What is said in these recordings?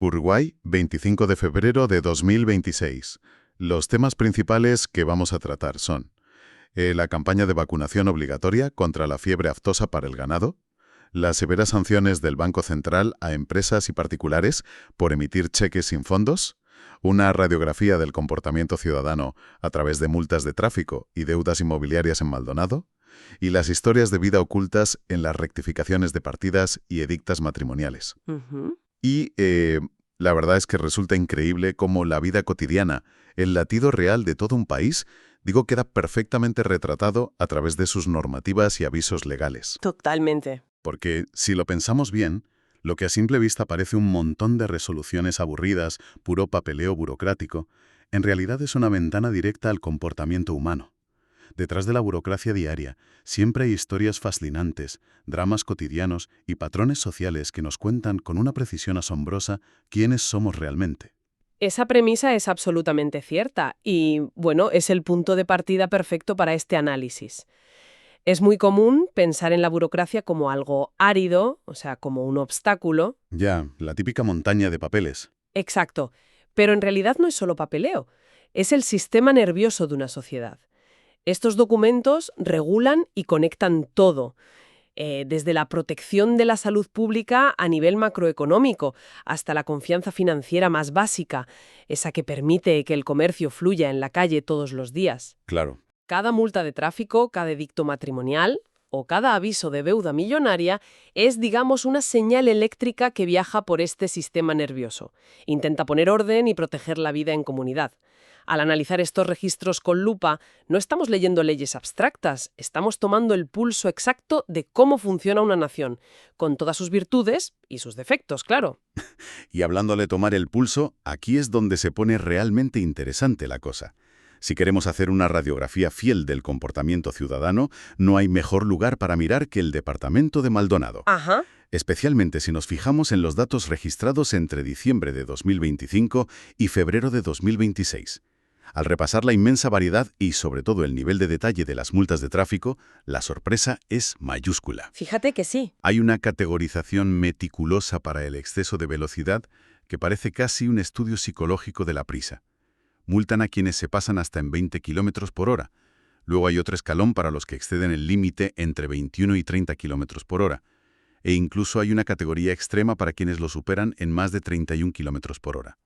Uruguay, 25 de febrero de 2026. Los temas principales que vamos a tratar son la campaña de vacunación obligatoria contra la fiebre aftosa para el ganado, las severas sanciones del Banco Central a empresas y particulares por emitir cheques sin fondos, una radiografía del comportamiento ciudadano a través de multas de tráfico y deudas inmobiliarias en Maldonado, y las historias de vida ocultas en las rectificaciones de partidas y edictas matrimoniales. Ujú. Y la verdad es que resulta increíble cómo la vida cotidiana, el latido real de todo un país, queda perfectamente retratado a través de sus normativas y avisos legales. Totalmente. Porque, si lo pensamos bien, lo que a simple vista parece un montón de resoluciones aburridas, puro papeleo burocrático, en realidad es una ventana directa al comportamiento humano. Detrás de la burocracia diaria, siempre hay historias fascinantes, dramas cotidianos y patrones sociales que nos cuentan con una precisión asombrosa quiénes somos realmente. Esa premisa es absolutamente cierta y, bueno, es el punto de partida perfecto para este análisis. Es muy común pensar en la burocracia como algo árido, o sea, como un obstáculo. Ya, la típica montaña de papeles. Exacto. Pero en realidad no es solo papeleo, es el sistema nervioso de una sociedad. Estos documentos regulan y conectan todo, desde la protección de la salud pública a nivel macroeconómico hasta la confianza financiera más básica, esa que permite que el comercio fluya en la calle todos los días. Claro. Cada multa de tráfico, cada edicto matrimonial o cada aviso de deuda millonaria es, digamos, una señal eléctrica que viaja por este sistema nervioso. Intenta poner orden y proteger la vida en comunidad. Al analizar estos registros con lupa, no estamos leyendo leyes abstractas, estamos tomando el pulso exacto de cómo funciona una nación, con todas sus virtudes y sus defectos, claro. Y hablándole tomar el pulso, aquí es donde se pone realmente interesante la cosa. Si queremos hacer una radiografía fiel del comportamiento ciudadano, no hay mejor lugar para mirar que el departamento de Maldonado. Ajá. Especialmente si nos fijamos en los datos registrados entre diciembre de 2025 y febrero de 2026. Al repasar la inmensa variedad y sobre todo el nivel de detalle de las multas de tráfico, la sorpresa es mayúscula. Fíjate que sí. Hay una categorización meticulosa para el exceso de velocidad que parece casi un estudio psicológico de la prisa. Multan a quienes se pasan hasta en 20 kilómetros por hora. Luego hay otro escalón para los que exceden el límite entre 21 y 30 kilómetros por hora. E incluso hay una categoría extrema para quienes lo superan en más de 31 kilómetros por hora,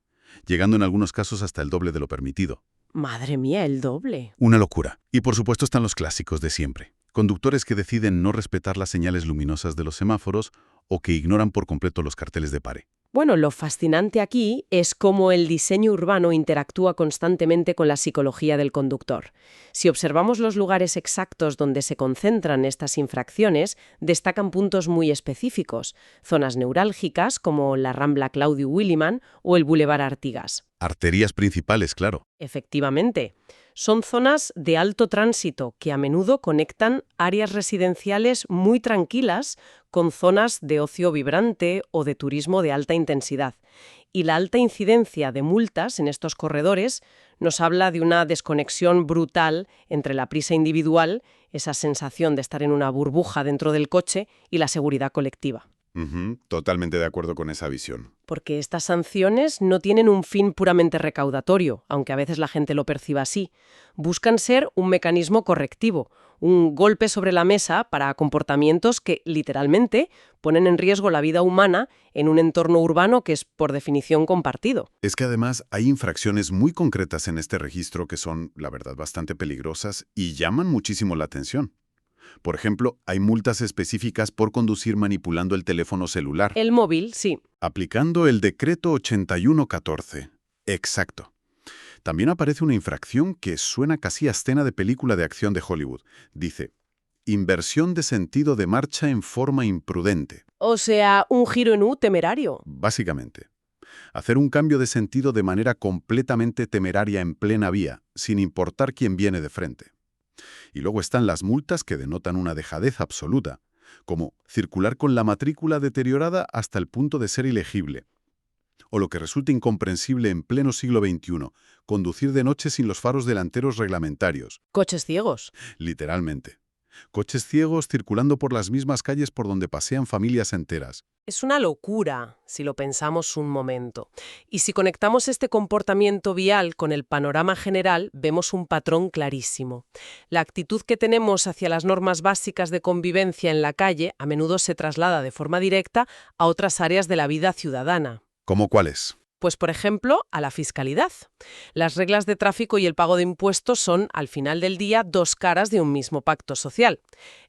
llegando en algunos casos hasta el doble de lo permitido. Madre mía, el doble. Una locura. Y por supuesto están los clásicos de siempre. Conductores que deciden no respetar las señales luminosas de los semáforos o que ignoran por completo los carteles de pare. Bueno, lo fascinante aquí es cómo el diseño urbano interactúa constantemente con la psicología del conductor. Si observamos los lugares exactos donde se concentran estas infracciones, destacan puntos muy específicos, zonas neurálgicas como la Rambla Claudio Williman o el Boulevard Artigas. Arterias principales, claro. Efectivamente, son zonas de alto tránsito que a menudo conectan áreas residenciales muy tranquilas con zonas de ocio vibrante o de turismo de alta intensidad. Y la alta incidencia de multas en estos corredores nos habla de una desconexión brutal entre la prisa individual, esa sensación de estar en una burbuja dentro del coche, y la seguridad colectiva. Totalmente de acuerdo con esa visión. Porque estas sanciones no tienen un fin puramente recaudatorio, aunque a veces la gente lo perciba así. Buscan ser un mecanismo correctivo, un golpe sobre la mesa para comportamientos que, literalmente, ponen en riesgo la vida humana en un entorno urbano que es, por definición, compartido. Es que además hay infracciones muy concretas en este registro que son, la verdad, bastante peligrosas y llaman muchísimo la atención. Por ejemplo, hay multas específicas por conducir manipulando el teléfono celular. El móvil, sí. Aplicando el decreto 8114. Exacto. También aparece una infracción que suena casi a escena de película de acción de Hollywood. Dice, inversión de sentido de marcha en forma imprudente. O sea, un giro en U temerario. Básicamente, hacer un cambio de sentido de manera completamente temeraria en plena vía, sin importar quién viene de frente. Y luego están las multas que denotan una dejadez absoluta, como circular con la matrícula deteriorada hasta el punto de ser ilegible. O lo que resulta incomprensible en pleno siglo XXI, conducir de noche sin los faros delanteros reglamentarios. Coches ciegos. Literalmente. Coches ciegos circulando por las mismas calles por donde pasean familias enteras. Es una locura, si lo pensamos un momento. Y si conectamos este comportamiento vial con el panorama general, vemos un patrón clarísimo. La actitud que tenemos hacia las normas básicas de convivencia en la calle a menudo se traslada de forma directa a otras áreas de la vida ciudadana. ¿Cómo cuáles? Pues, por ejemplo, a la fiscalidad. Las reglas de tráfico y el pago de impuestos son, al final del día, dos caras de un mismo pacto social.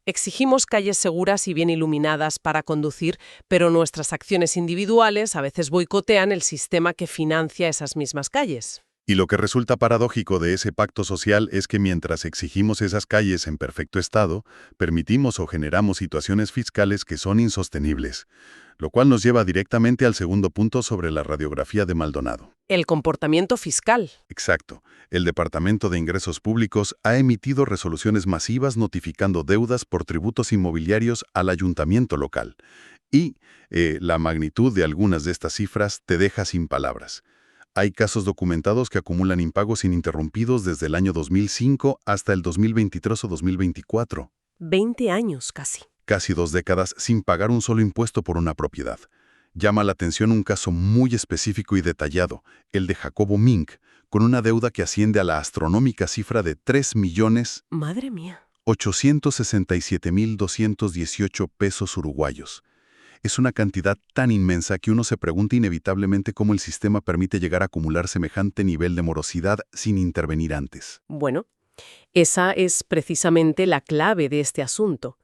Exigimos calles seguras y bien iluminadas para conducir, pero nuestras acciones individuales a veces boicotean el sistema que financia esas mismas calles. Y lo que resulta paradójico de ese pacto social es que mientras exigimos esas calles en perfecto estado, permitimos o generamos situaciones fiscales que son insostenibles, lo cual nos lleva directamente al segundo punto sobre la radiografía de Maldonado. El comportamiento fiscal. Exacto. El Departamento de Ingresos Públicos ha emitido resoluciones masivas notificando deudas por tributos inmobiliarios al ayuntamiento local. Y la magnitud de algunas de estas cifras te deja sin palabras. Hay casos documentados que acumulan impagos ininterrumpidos desde el año 2005 hasta el 2023 o 2024. 20 años casi. Casi 2 décadas sin pagar un solo impuesto por una propiedad. Llama la atención un caso muy específico y detallado, el de Jacobo Mink, con una deuda que asciende a la astronómica cifra de 3.867.218 Madre mía. pesos uruguayos. Es una cantidad tan inmensa que uno se pregunta inevitablemente cómo el sistema permite llegar a acumular semejante nivel de morosidad sin intervenir antes. Bueno, esa es precisamente la clave de este asunto.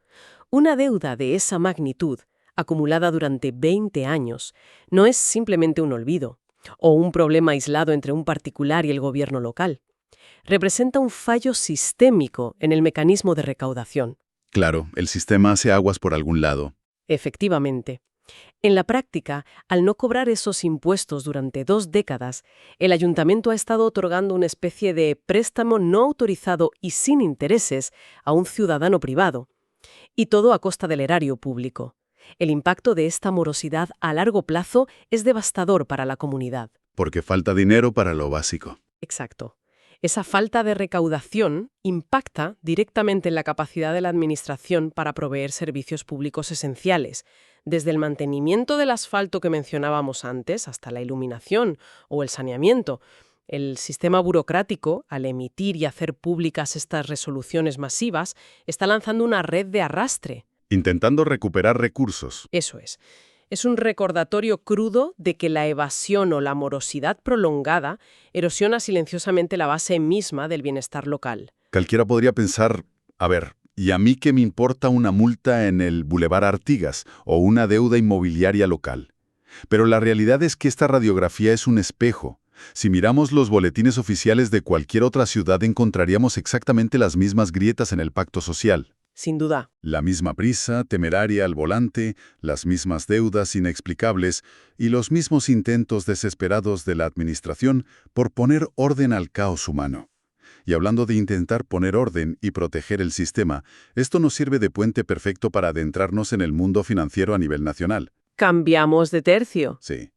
Una deuda de esa magnitud, acumulada durante 20 años, no es simplemente un olvido o un problema aislado entre un particular y el gobierno local. Representa un fallo sistémico en el mecanismo de recaudación. Claro, el sistema hace aguas por algún lado. Efectivamente. En la práctica, al no cobrar esos impuestos durante 2 décadas, el ayuntamiento ha estado otorgando una especie de préstamo no autorizado y sin intereses a un ciudadano privado. Y todo a costa del erario público. El impacto de esta morosidad a largo plazo es devastador para la comunidad. Porque falta dinero para lo básico. Exacto. Esa falta de recaudación impacta directamente en la capacidad de la administración para proveer servicios públicos esenciales, desde el mantenimiento del asfalto que mencionábamos antes hasta la iluminación o el saneamiento. El sistema burocrático, al emitir y hacer públicas estas resoluciones masivas, está lanzando una red de arrastre. Intentando recuperar recursos. Eso es. Es un recordatorio crudo de que la evasión o la morosidad prolongada erosiona silenciosamente la base misma del bienestar local. Cualquiera podría pensar, a ver, ¿y a mí qué me importa una multa en el Boulevard Artigas o una deuda inmobiliaria local? Pero la realidad es que esta radiografía es un espejo. Si miramos los boletines oficiales de cualquier otra ciudad encontraríamos exactamente las mismas grietas en el pacto social. Sin duda. La misma prisa, temeraria al volante, las mismas deudas inexplicables y los mismos intentos desesperados de la administración por poner orden al caos humano. Y hablando de intentar poner orden y proteger el sistema, esto nos sirve de puente perfecto para adentrarnos en el mundo financiero a nivel nacional. Cambiamos de tercio. Sí.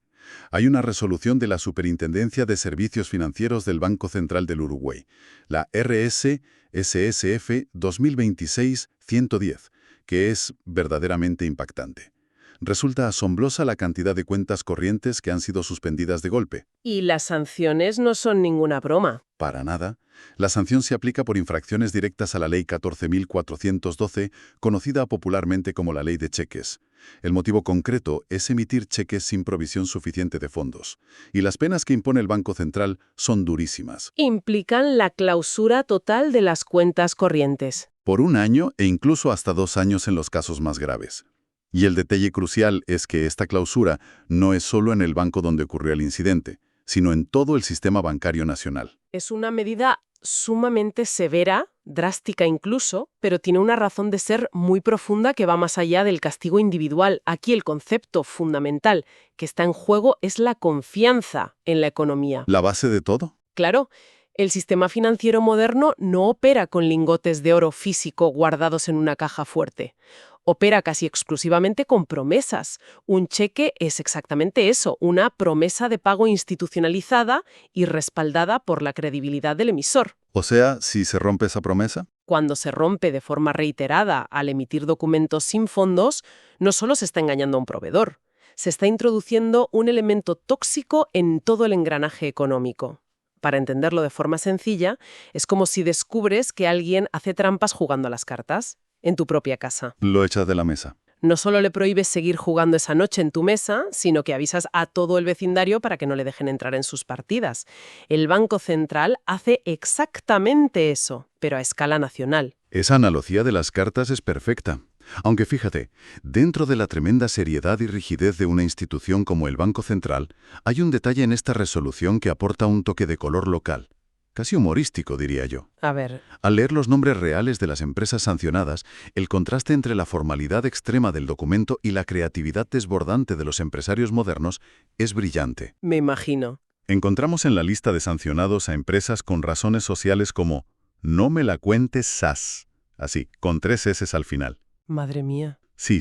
Hay una resolución de la Superintendencia de Servicios Financieros del Banco Central del Uruguay, la RS-SSF 2026-110, que es verdaderamente impactante. Resulta asombrosa la cantidad de cuentas corrientes que han sido suspendidas de golpe. Y las sanciones no son ninguna broma. Para nada. La sanción se aplica por infracciones directas a la Ley 14.412, conocida popularmente como la Ley de Cheques. El motivo concreto es emitir cheques sin provisión suficiente de fondos. Y las penas que impone el Banco Central son durísimas. Implican la clausura total de las cuentas corrientes. Por 1 año e incluso hasta 2 años en los casos más graves. Y el detalle crucial es que esta clausura no es solo en el banco donde ocurrió el incidente, sino en todo el sistema bancario nacional. Es una medida sumamente severa, drástica incluso, pero tiene una razón de ser muy profunda que va más allá del castigo individual. Aquí el concepto fundamental que está en juego es la confianza en la economía. ¿La base de todo? Claro, el sistema financiero moderno no opera con lingotes de oro físico guardados en una caja fuerte. Opera casi exclusivamente con promesas. Un cheque es exactamente eso, una promesa de pago institucionalizada y respaldada por la credibilidad del emisor. O sea, si se rompe esa promesa. Cuando se rompe de forma reiterada al emitir documentos sin fondos, no solo se está engañando a un proveedor, se está introduciendo un elemento tóxico en todo el engranaje económico. Para entenderlo de forma sencilla, es como si descubres que alguien hace trampas jugando a las cartas en tu propia casa. Lo echas de la mesa. No solo le prohíbes seguir jugando esa noche en tu mesa, sino que avisas a todo el vecindario para que no le dejen entrar en sus partidas. El Banco Central hace exactamente eso, pero a escala nacional. Esa analogía de las cartas es perfecta. Aunque fíjate, dentro de la tremenda seriedad y rigidez de una institución como el Banco Central, hay un detalle en esta resolución que aporta un toque de color local. Casi humorístico, diría yo. A ver, Al leer los nombres reales de las empresas sancionadas, el contraste entre la formalidad extrema del documento y la creatividad desbordante de los empresarios modernos es brillante. me imagino. Encontramos en la lista de sancionados a empresas con razones sociales como «No me la cuentes SAS», así, con 3 S al final. Madre mía. Sí.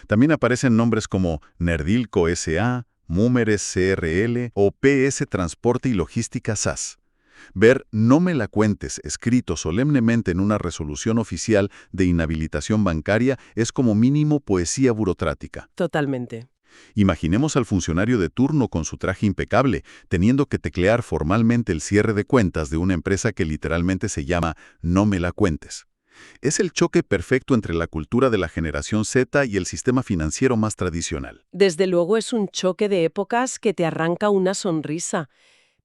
También aparecen nombres como Nerdilco S.A., Múmeres CRL o PS Transporte y Logística SAS. Ver «no me la cuentes» escrito solemnemente en una resolución oficial de inhabilitación bancaria es como mínimo poesía burocrática. Totalmente. Imaginemos al funcionario de turno con su traje impecable, teniendo que teclear formalmente el cierre de cuentas de una empresa que literalmente se llama «no me la cuentes». Es el choque perfecto entre la cultura de la generación Z y el sistema financiero más tradicional. Desde luego es un choque de épocas que te arranca una sonrisa.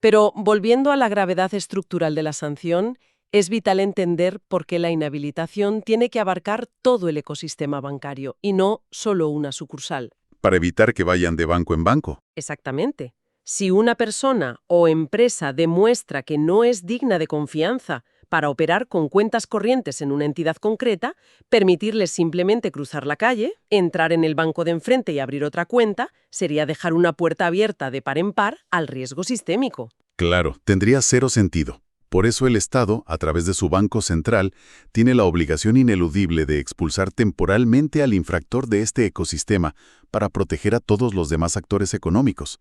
Pero volviendo a la gravedad estructural de la sanción, es vital entender por qué la inhabilitación tiene que abarcar todo el ecosistema bancario y no solo una sucursal. Para evitar que vayan de banco en banco. Exactamente. Si una persona o empresa demuestra que no es digna de confianza para operar con cuentas corrientes en una entidad concreta, permitirles simplemente cruzar la calle, entrar en el banco de enfrente y abrir otra cuenta, sería dejar una puerta abierta de par en par al riesgo sistémico. Claro, tendría cero sentido. Por eso el Estado, a través de su Banco Central, tiene la obligación ineludible de expulsar temporalmente al infractor de este ecosistema para proteger a todos los demás actores económicos,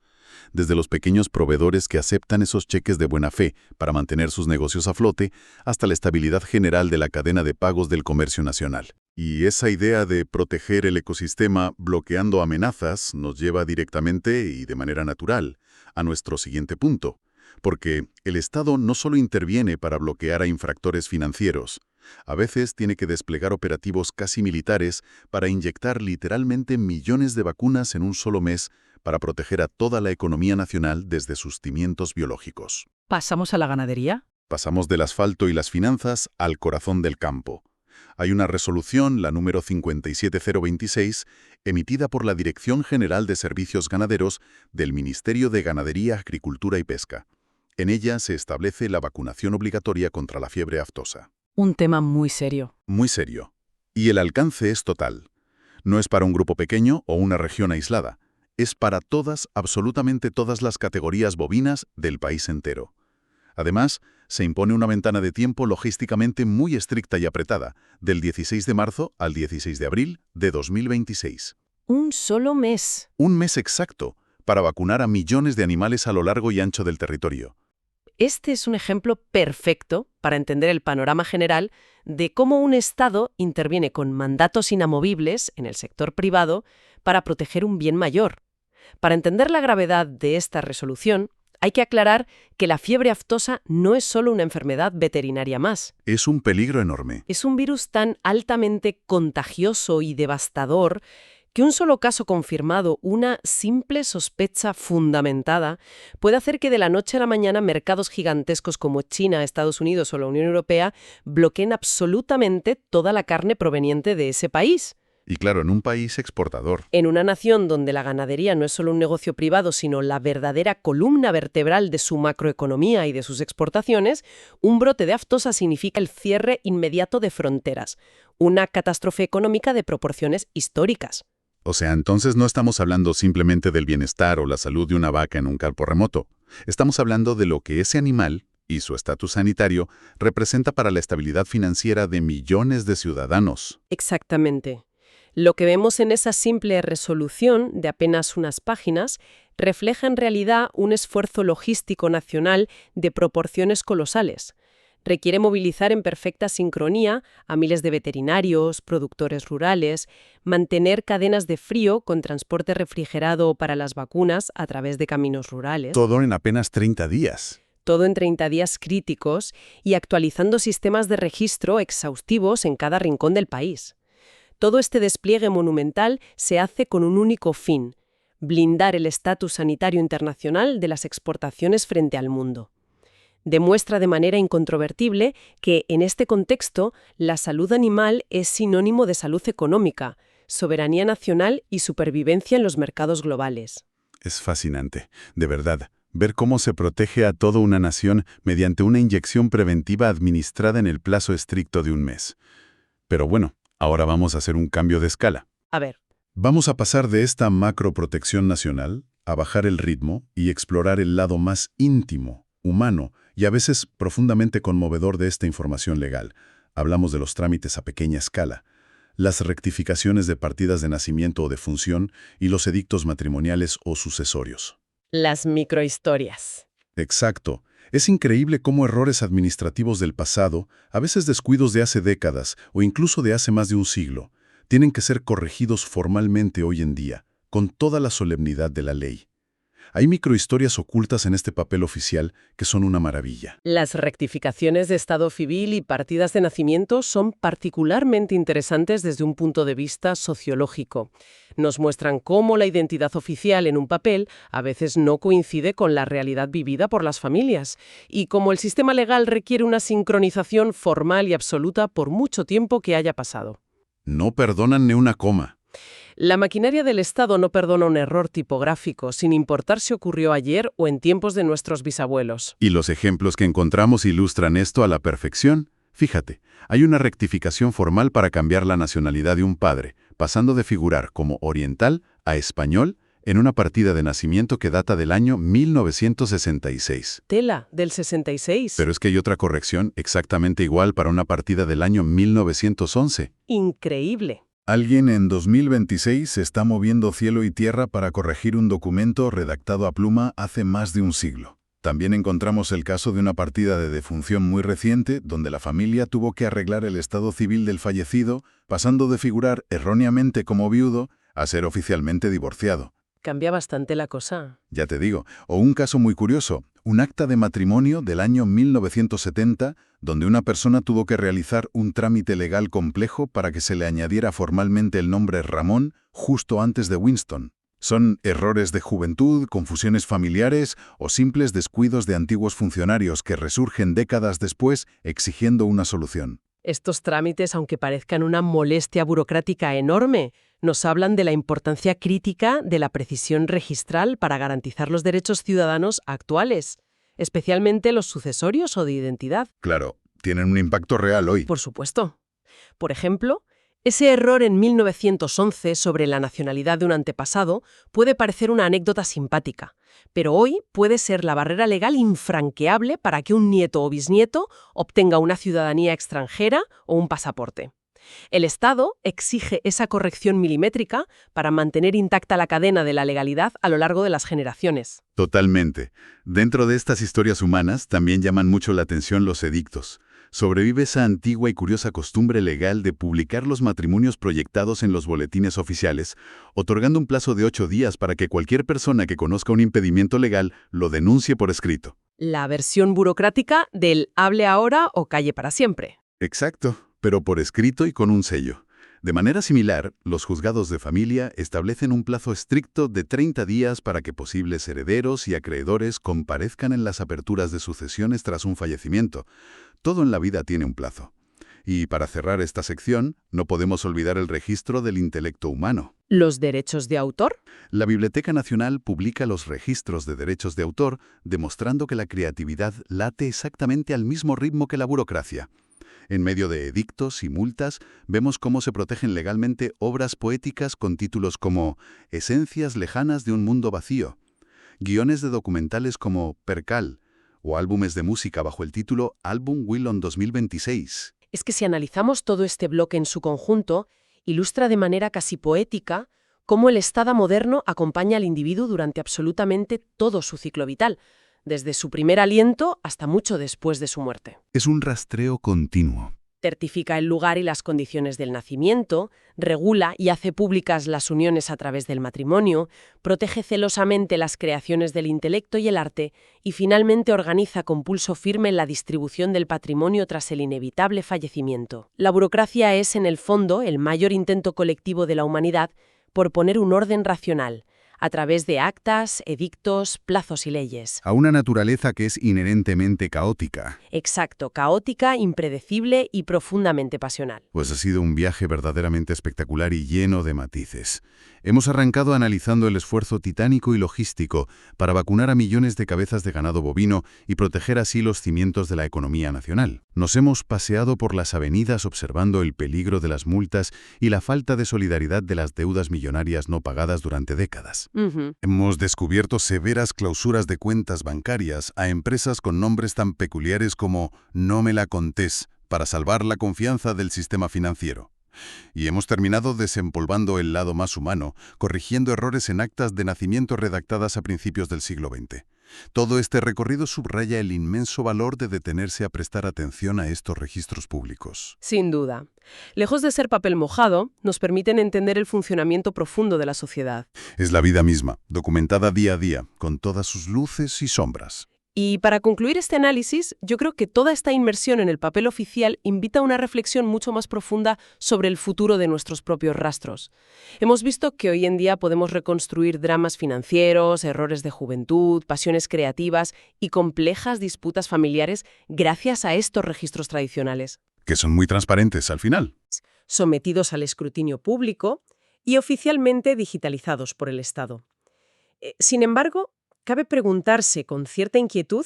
desde los pequeños proveedores que aceptan esos cheques de buena fe para mantener sus negocios a flote, hasta la estabilidad general de la cadena de pagos del comercio nacional. Y esa idea de proteger el ecosistema bloqueando amenazas nos lleva directamente y de manera natural a nuestro siguiente punto. Porque el Estado no solo interviene para bloquear a infractores financieros, a veces tiene que desplegar operativos casi militares para inyectar literalmente millones de vacunas en un solo mes para proteger a toda la economía nacional desde sus cimientos biológicos. ¿Pasamos a la ganadería? Pasamos del asfalto y las finanzas al corazón del campo. Hay una resolución, la número 57026, emitida por la Dirección General de Servicios Ganaderos del Ministerio de Ganadería, Agricultura y Pesca. En ella se establece la vacunación obligatoria contra la fiebre aftosa. Un tema muy serio. Muy serio. Y el alcance es total. No es para un grupo pequeño o una región aislada. Es para todas, absolutamente todas las categorías bovinas del país entero. Además, se impone una ventana de tiempo logísticamente muy estricta y apretada, del 16 de marzo al 16 de abril de 2026. Un solo mes. Un mes exacto para vacunar a millones de animales a lo largo y ancho del territorio. Este es un ejemplo perfecto para entender el panorama general de cómo un Estado interviene con mandatos inamovibles en el sector privado para proteger un bien mayor. Para entender la gravedad de esta resolución, hay que aclarar que la fiebre aftosa no es solo una enfermedad veterinaria más. Es un peligro enorme. Es un virus tan altamente contagioso y devastador que un solo caso confirmado, una simple sospecha fundamentada, puede hacer que de la noche a la mañana mercados gigantescos como China, Estados Unidos o la Unión Europea bloqueen absolutamente toda la carne proveniente de ese país. Y claro, en un país exportador. En una nación donde la ganadería no es solo un negocio privado, sino la verdadera columna vertebral de su macroeconomía y de sus exportaciones, un brote de aftosa significa el cierre inmediato de fronteras, una catástrofe económica de proporciones históricas. O sea, entonces no estamos hablando simplemente del bienestar o la salud de una vaca en un campo remoto. Estamos hablando de lo que ese animal y su estatus sanitario representa para la estabilidad financiera de millones de ciudadanos. Exactamente. Lo que vemos en esa simple resolución de apenas unas páginas refleja en realidad un esfuerzo logístico nacional de proporciones colosales. Requiere movilizar en perfecta sincronía a miles de veterinarios, productores rurales, mantener cadenas de frío con transporte refrigerado para las vacunas a través de caminos rurales. Todo en apenas 30 días. Todo en 30 días críticos y actualizando sistemas de registro exhaustivos en cada rincón del país. Todo este despliegue monumental se hace con un único fin: blindar el estatus sanitario internacional de las exportaciones frente al mundo. Demuestra de manera incontrovertible que, en este contexto, la salud animal es sinónimo de salud económica, soberanía nacional y supervivencia en los mercados globales. Es fascinante, de verdad, ver cómo se protege a toda una nación mediante una inyección preventiva administrada en el plazo estricto de un mes. Pero bueno, ahora vamos a hacer un cambio de escala. A ver, Vamos a pasar de esta macroprotección nacional a bajar el ritmo y explorar el lado más íntimo, humano y a veces profundamente conmovedor de esta información legal. Hablamos de los trámites a pequeña escala, las rectificaciones de partidas de nacimiento o de función y los edictos matrimoniales o sucesorios. las microhistorias. Exacto. Es increíble cómo errores administrativos del pasado, a veces descuidos de hace décadas o incluso de hace más de un siglo, tienen que ser corregidos formalmente hoy en día, con toda la solemnidad de la ley. Hay microhistorias ocultas en este papel oficial que son una maravilla. Las rectificaciones de estado civil y partidas de nacimiento son particularmente interesantes desde un punto de vista sociológico. Nos muestran cómo la identidad oficial en un papel a veces no coincide con la realidad vivida por las familias, y cómo el sistema legal requiere una sincronización formal y absoluta por mucho tiempo que haya pasado. No perdonan ni una coma. La maquinaria del Estado no perdona un error tipográfico, sin importar si ocurrió ayer o en tiempos de nuestros bisabuelos. Y los ejemplos que encontramos ilustran esto a la perfección. Fíjate, hay una rectificación formal para cambiar la nacionalidad de un padre, pasando de figurar como oriental a español en una partida de nacimiento que data del año 1966. Tela, del 66. Pero es que hay otra corrección exactamente igual para una partida del año 1911. Increíble. Alguien en 2026 está moviendo cielo y tierra para corregir un documento redactado a pluma hace más de un siglo. También encontramos el caso de una partida de defunción muy reciente donde la familia tuvo que arreglar el estado civil del fallecido, pasando de figurar erróneamente como viudo a ser oficialmente divorciado. Cambia bastante la cosa. Ya te digo, o un caso muy curioso, un acta de matrimonio del año 1970, donde una persona tuvo que realizar un trámite legal complejo para que se le añadiera formalmente el nombre Ramón justo antes de Winston. Son errores de juventud, confusiones familiares o simples descuidos de antiguos funcionarios que resurgen décadas después exigiendo una solución. Estos trámites, aunque parezcan una molestia burocrática enorme, nos hablan de la importancia crítica de la precisión registral para garantizar los derechos ciudadanos actuales, especialmente los sucesorios o de identidad. Claro, tienen un impacto real hoy. Por supuesto. Por ejemplo, ese error en 1911 sobre la nacionalidad de un antepasado puede parecer una anécdota simpática, pero hoy puede ser la barrera legal infranqueable para que un nieto o bisnieto obtenga una ciudadanía extranjera o un pasaporte. El Estado exige esa corrección milimétrica para mantener intacta la cadena de la legalidad a lo largo de las generaciones. Totalmente. Dentro de estas historias humanas también llaman mucho la atención los edictos. Sobrevive esa antigua y curiosa costumbre legal de publicar los matrimonios proyectados en los boletines oficiales, otorgando un plazo de 8 días para que cualquier persona que conozca un impedimento legal lo denuncie por escrito. La versión burocrática del hable ahora o calle para siempre. Exacto, pero por escrito y con un sello. De manera similar, los juzgados de familia establecen un plazo estricto de 30 días para que posibles herederos y acreedores comparezcan en las aperturas de sucesiones tras un fallecimiento. Todo en la vida tiene un plazo. Y para cerrar esta sección, no podemos olvidar el registro del intelecto humano. ¿Los derechos de autor? La Biblioteca Nacional publica los registros de derechos de autor, demostrando que la creatividad late exactamente al mismo ritmo que la burocracia. En medio de edictos y multas, vemos cómo se protegen legalmente obras poéticas con títulos como Esencias lejanas de un mundo vacío, guiones de documentales como Percal, o álbumes de música bajo el título Álbum Willon 2026. Es que si analizamos todo este bloque en su conjunto, ilustra de manera casi poética cómo el Estado moderno acompaña al individuo durante absolutamente todo su ciclo vital, desde su primer aliento hasta mucho después de su muerte. Es un rastreo continuo. Certifica el lugar y las condiciones del nacimiento, regula y hace públicas las uniones a través del matrimonio, protege celosamente las creaciones del intelecto y el arte y finalmente organiza con pulso firme la distribución del patrimonio tras el inevitable fallecimiento. La burocracia es, en el fondo, el mayor intento colectivo de la humanidad por poner un orden racional, a través de actas, edictos, plazos y leyes. A una naturaleza que es inherentemente caótica. Exacto, caótica, impredecible y profundamente pasional. Pues ha sido un viaje verdaderamente espectacular y lleno de matices. Hemos arrancado analizando el esfuerzo titánico y logístico para vacunar a millones de cabezas de ganado bovino y proteger así los cimientos de la economía nacional. Nos hemos paseado por las avenidas observando el peligro de las multas y la falta de solidaridad de las deudas millonarias no pagadas durante décadas. Hemos descubierto severas clausuras de cuentas bancarias a empresas con nombres tan peculiares como No me la contés, para salvar la confianza del sistema financiero. Y hemos terminado desempolvando el lado más humano, corrigiendo errores en actas de nacimiento redactadas a principios del siglo XX. Todo este recorrido subraya el inmenso valor de detenerse a prestar atención a estos registros públicos. Sin duda. Lejos de ser papel mojado, nos permiten entender el funcionamiento profundo de la sociedad. Es la vida misma, documentada día a día, con todas sus luces y sombras. Y para concluir este análisis, yo creo que toda esta inmersión en el papel oficial invita a una reflexión mucho más profunda sobre el futuro de nuestros propios rastros. Hemos visto que hoy en día podemos reconstruir dramas financieros, errores de juventud, pasiones creativas y complejas disputas familiares gracias a estos registros tradicionales. Que son muy transparentes al final. Sometidos al escrutinio público y oficialmente digitalizados por el Estado. Sin embargo, cabe preguntarse con cierta inquietud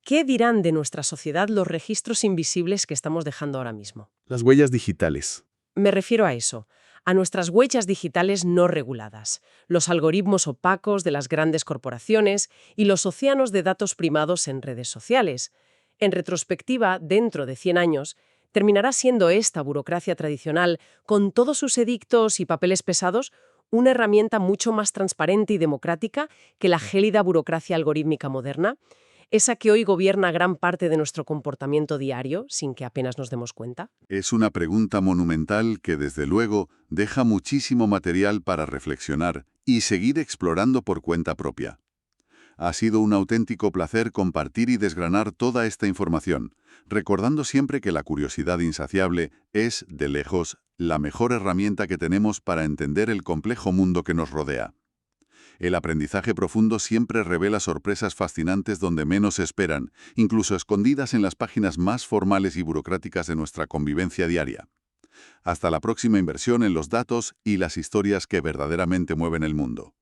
qué dirán de nuestra sociedad los registros invisibles que estamos dejando ahora mismo. Las huellas digitales. Me refiero a eso, a nuestras huellas digitales no reguladas, los algoritmos opacos de las grandes corporaciones y los océanos de datos primados en redes sociales. En retrospectiva, dentro de 100 años, terminará siendo esta burocracia tradicional, con todos sus edictos y papeles pesados, una herramienta mucho más transparente y democrática que la gélida burocracia algorítmica moderna, esa que hoy gobierna gran parte de nuestro comportamiento diario sin que apenas nos demos cuenta. Es una pregunta monumental que, desde luego, deja muchísimo material para reflexionar y seguir explorando por cuenta propia. Ha sido un auténtico placer compartir y desgranar toda esta información, recordando siempre que la curiosidad insaciable es, de lejos, la mejor herramienta que tenemos para entender el complejo mundo que nos rodea. El aprendizaje profundo siempre revela sorpresas fascinantes donde menos se esperan, incluso escondidas en las páginas más formales y burocráticas de nuestra convivencia diaria. Hasta la próxima inversión en los datos y las historias que verdaderamente mueven el mundo.